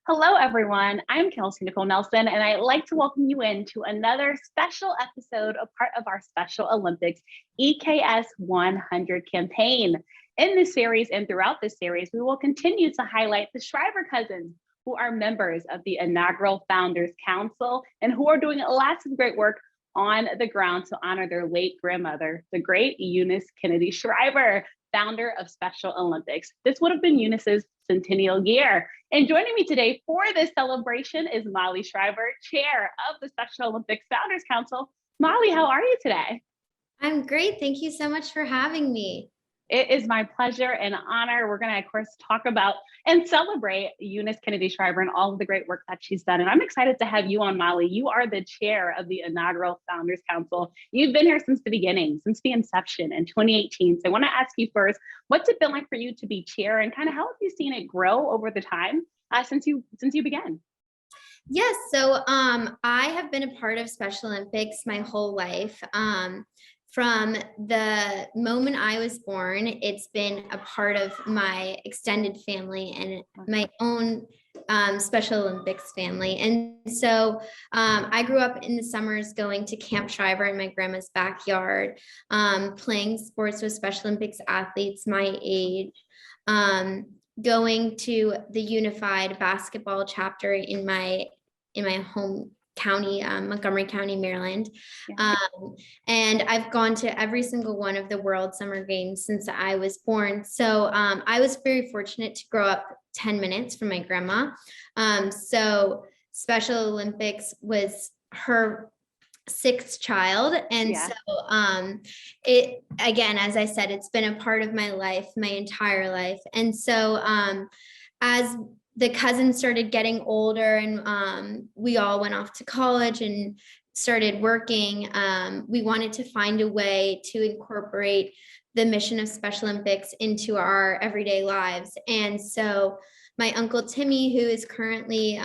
Hello, everyone. I'm Kelsey Nicole Nelson, and I'd like to welcome you into another special episode, a part of our Special Olympics EKS 100 campaign. In this series and throughout this series, we will continue to highlight the Shriver cousins, who are members of the inaugural Founders Council and who are doing lots of great work on the ground to honor their late grandmother, the great Eunice Kennedy Shriver, founder of Special Olympics. This would have been Eunice's centennial year. And joining me today for this celebration is Molly Shriver, chair of the Special Olympics Founders Council. Molly, how are you today? I'm great. Thank you so much for having me. It is my pleasure and honor. We're going to, of course, talk about and celebrate Eunice Kennedy Shriver and all of the great work that she's done. And I'm excited to have you on, Molly. You are the chair of the inaugural Founders Council. You've been here since the beginning, since the inception in 2018. So I want to ask you first, what's it been like for you to be chair, and kind of how have you seen it grow over the time since you began? Yes, so I have been a part of Special Olympics my whole life. From the moment I was born, it's been a part of my extended family and my own Special Olympics family. And so I grew up in the summers going to Camp Shriver in my grandma's backyard, playing sports with Special Olympics athletes my age, going to the unified basketball chapter in my home county, Montgomery County, Maryland. Yeah. And I've gone to every single one of the World Summer Games since I was born. So I was very fortunate to grow up 10 minutes from my grandma. So Special Olympics was her sixth child. And so it, again, as I said, it's been a part of my life, my entire life. And so as the cousins started getting older and we all went off to college and started working, we wanted to find a way to incorporate the mission of Special Olympics into our everyday lives. And so my uncle Timmy, who is currently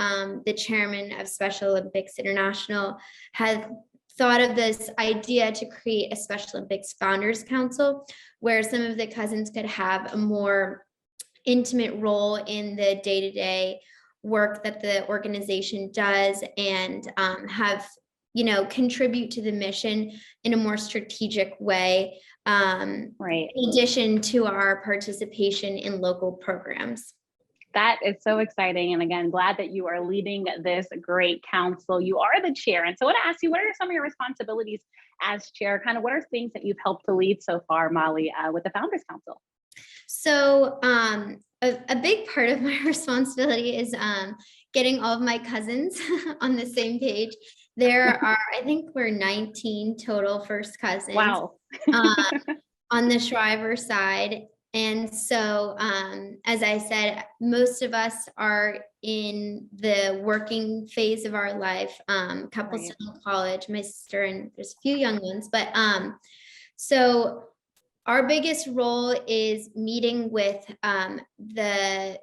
the chairman of Special Olympics International, had thought of this idea to create a Special Olympics Founders Council, where some of the cousins could have a more intimate role in the day-to-day work that the organization does, and have, contribute to the mission in a more strategic way, Right. in addition to our participation in local programs. That is so exciting. And again, glad that you are leading this great council. You are the chair. And so I want to ask you, what are some of your responsibilities as chair? Kind of what are things that you've helped to lead so far, Molly, with the Founders Council? So a big part of my responsibility is getting all of my cousins on the same page. There are, I think we're 19 total first cousins. Wow. On the Shriver side. And so, as I said, most of us are in the working phase of our life. Couples still in college, my sister, and there's a few young ones. But so our biggest role is meeting with the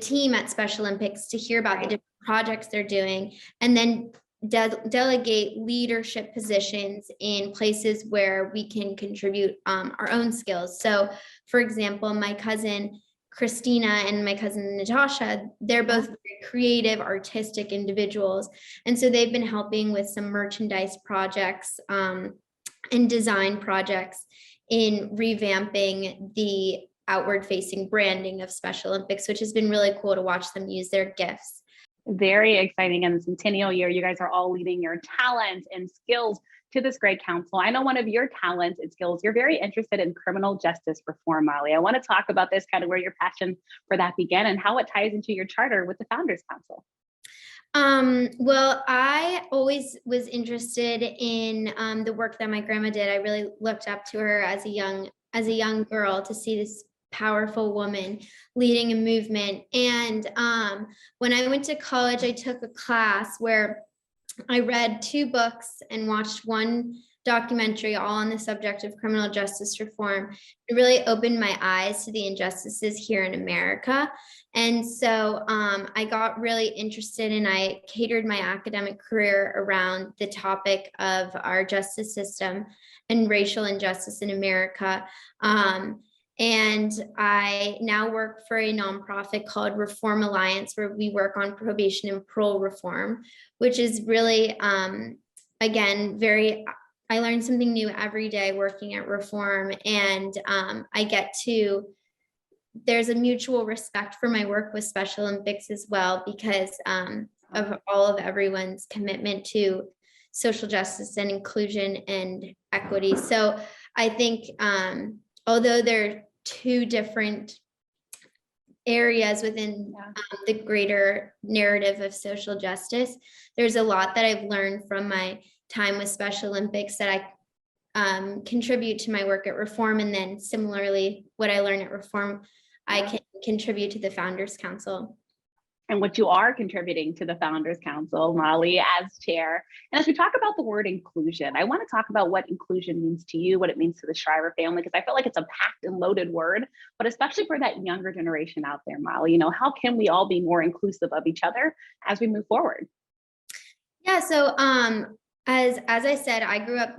team at Special Olympics to hear about the different projects they're doing, and then delegate leadership positions in places where we can contribute our own skills. So, for example, my cousin Christina and my cousin Natasha, they're both very creative, artistic individuals. And so they've been helping with some merchandise projects and design projects in revamping the outward facing branding of Special Olympics, which has been really cool to watch them use their gifts. Very exciting. And the centennial year, you guys are all leading your talents and skills to this great council. I know one of your talents and skills, you're very interested in criminal justice reform, Molly. I want to talk about this, kind of where your passion for that began and how it ties into your charter with the Founders Council. Well, I always was interested in the work that my grandma did. I really looked up to her as a young girl to see this powerful woman leading a movement. And when I went to college, I took a class where I read 2 books and watched one documentary, all on the subject of criminal justice reform. It really opened my eyes to the injustices here in America. And so I got really interested, and I catered my academic career around the topic of our justice system and racial injustice in America. And I now work for a nonprofit called Reform Alliance, where we work on probation and parole reform, which is really, again, I learn something new every day working at Reform. And there's a mutual respect for my work with Special Olympics as well, because of all of everyone's commitment to social justice and inclusion and equity. So I think, although they're two different areas within the greater narrative of social justice, there's a lot that I've learned from my time with Special Olympics that I contribute to my work at Reform. And then similarly, what I learn at Reform, I can contribute to the Founders Council. And what you are contributing to the Founders Council, Molly, as chair. And as we talk about the word inclusion, I want to talk about what inclusion means to you, what it means to the Shriver family, because I feel like it's a packed and loaded word, but especially for that younger generation out there, Molly, you know, how can we all be more inclusive of each other as we move forward? Yeah, so as I said, I grew up,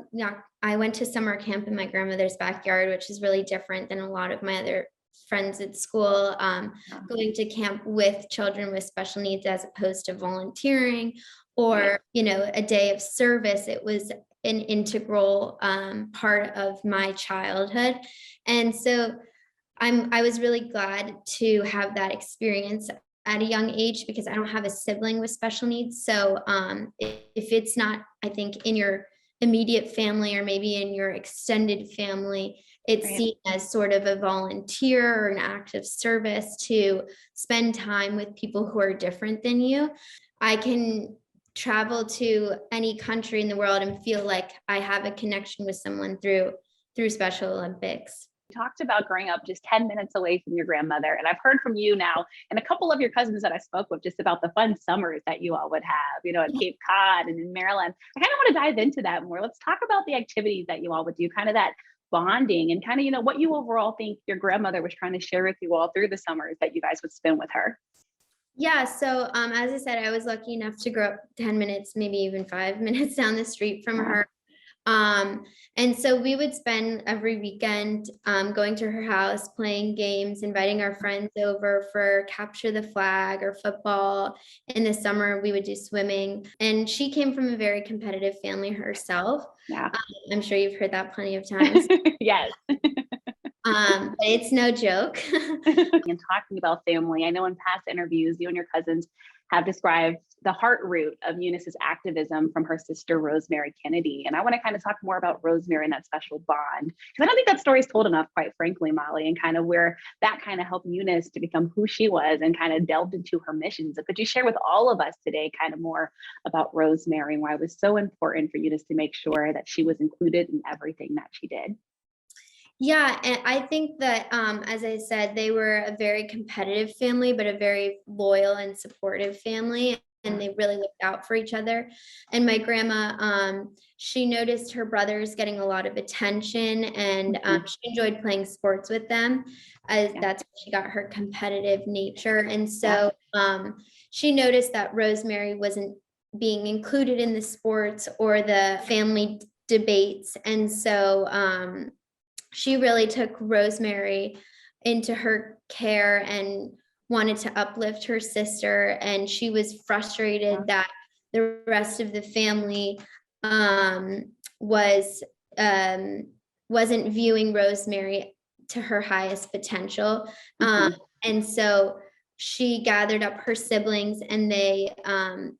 I went to summer camp in my grandmother's backyard, which is really different than a lot of my other friends at school, going to camp with children with special needs as opposed to volunteering or, you know, a day of service. It was an integral part of my childhood. And so I was really glad to have that experience at a young age, because I don't have a sibling with special needs. So if it's not, I think, in your immediate family or maybe in your extended family, it's seen as sort of a volunteer or an act of service to spend time with people who are different than you. I can travel to any country in the world and feel like I have a connection with someone through Special Olympics. You talked about growing up just 10 minutes away from your grandmother. And I've heard from you now and a couple of your cousins that I spoke with just about the fun summers that you all would have, you know, at Cape Cod and in Maryland. I kind of want to dive into that more. Let's talk about the activities that you all would do, kind of that bonding and kind of, you know, what you overall think your grandmother was trying to share with you all through the summers that you guys would spend with her. Yeah, so as I said, I was lucky enough to grow up 10 minutes, maybe even 5 minutes down the street from her. And so we would spend every weekend going to her house, playing games, inviting our friends over for capture the flag or football. In the summer, we would do swimming. And she came from a very competitive family herself. Yeah. I'm sure you've heard that plenty of times. Yes. But it's no joke. And talking about family, I know in past interviews, you and your cousins have described the heart root of Eunice's activism from her sister, Rosemary Kennedy. And I want to kind of talk more about Rosemary and that special bond, because I don't think that story is told enough, quite frankly, Molly, and kind of where that kind of helped Eunice to become who she was and kind of delved into her missions. So could you share with all of us today kind of more about Rosemary and why it was so important for Eunice to make sure that she was included in everything that she did? Yeah, and I think that, as I said, they were a very competitive family, but a very loyal and supportive family, and they really looked out for each other. And my grandma, she noticed her brothers getting a lot of attention, and she enjoyed playing sports with them. That's where she got her competitive nature. And so she noticed that Rosemary wasn't being included in the sports or the family debates. And so she really took Rosemary into her care and wanted to uplift her sister. And she was frustrated that the rest of the family wasn't viewing Rosemary to her highest potential. And so she gathered up her siblings, and they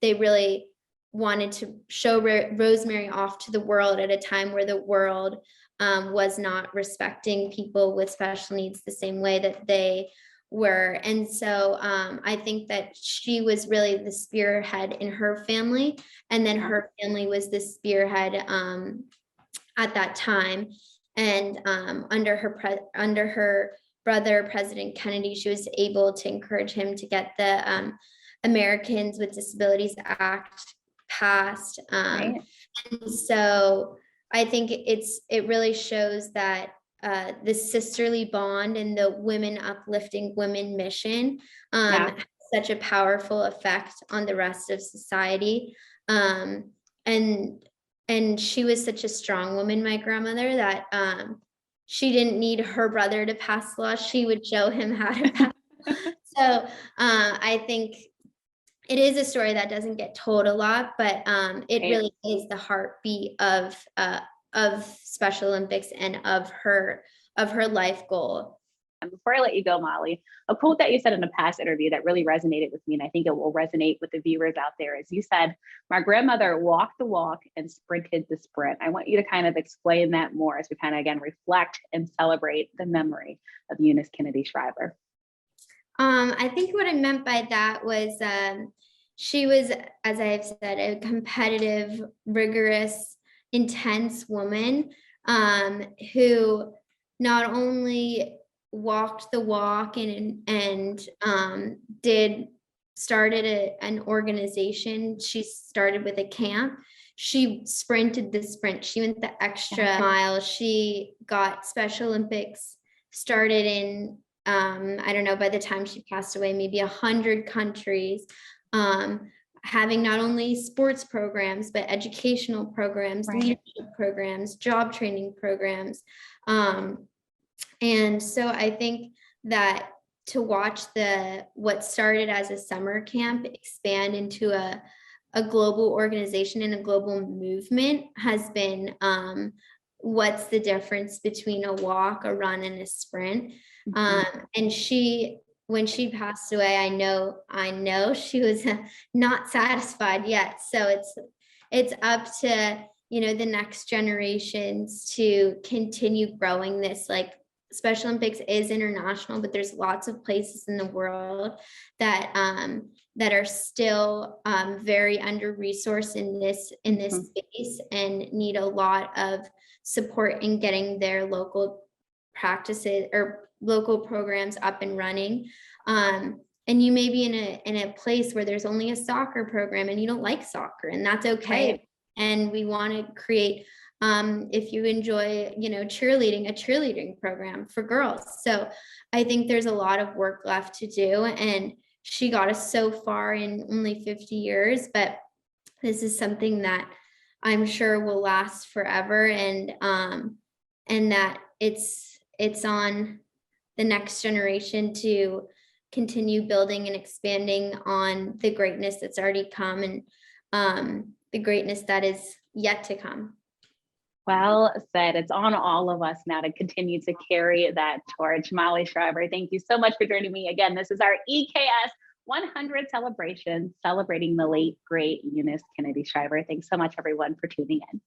really wanted to show Rosemary off to the world at a time where the world was not respecting people with special needs the same way that they were. And so I think that she was really the spearhead in her family, and then her family was the spearhead at that time. And under her brother, President Kennedy, she was able to encourage him to get the Americans with Disabilities Act passed. And so I think it really shows that the sisterly bond and the women uplifting women mission has such a powerful effect on the rest of society. And she was such a strong woman, my grandmother, that she didn't need her brother to pass laws. She would show him how to pass. So I think it is a story that doesn't get told a lot, but it really is the heartbeat of Special Olympics and of her life goal. And before I let you go, Molly, a quote that you said in a past interview that really resonated with me, and I think it will resonate with the viewers out there, is you said, "My grandmother walked the walk and sprinted the sprint." I want you to kind of explain that more as we kind of, again, reflect and celebrate the memory of Eunice Kennedy Shriver. I think what I meant by that was she was, as I've said, a competitive, rigorous, intense woman who not only walked the walk and started an organization. She started with a camp. She sprinted the sprint. She went the extra mile. She got Special Olympics started in I don't know, by the time she passed away, maybe 100 countries, having not only sports programs, but educational programs, leadership programs, job training programs. And so I think that to watch what started as a summer camp expand into a global organization and a global movement has been what's the difference between a walk, a run, and a sprint. And when she passed away, I know she was not satisfied yet. So it's up to, the next generations to continue growing this. Like, Special Olympics is international, but there's lots of places in the world that are still very under-resourced in this space and need a lot of support in getting their local practices or local programs up and running. And you may be in a place where there's only a soccer program and you don't like soccer, and that's okay. Right. And we want to create, if you enjoy, cheerleading, a cheerleading program for girls. So I think there's a lot of work left to do, and she got us so far in only 50 years, but this is something that I'm sure will last forever, and that it's on the next generation to continue building and expanding on the greatness that's already come, and the greatness that is yet to come. Well said. It's on all of us now to continue to carry that torch. Molly Shriver, thank you so much for joining me again. This is our EKS 100 celebration, celebrating the late, great Eunice Kennedy Shriver. Thanks so much, everyone, for tuning in.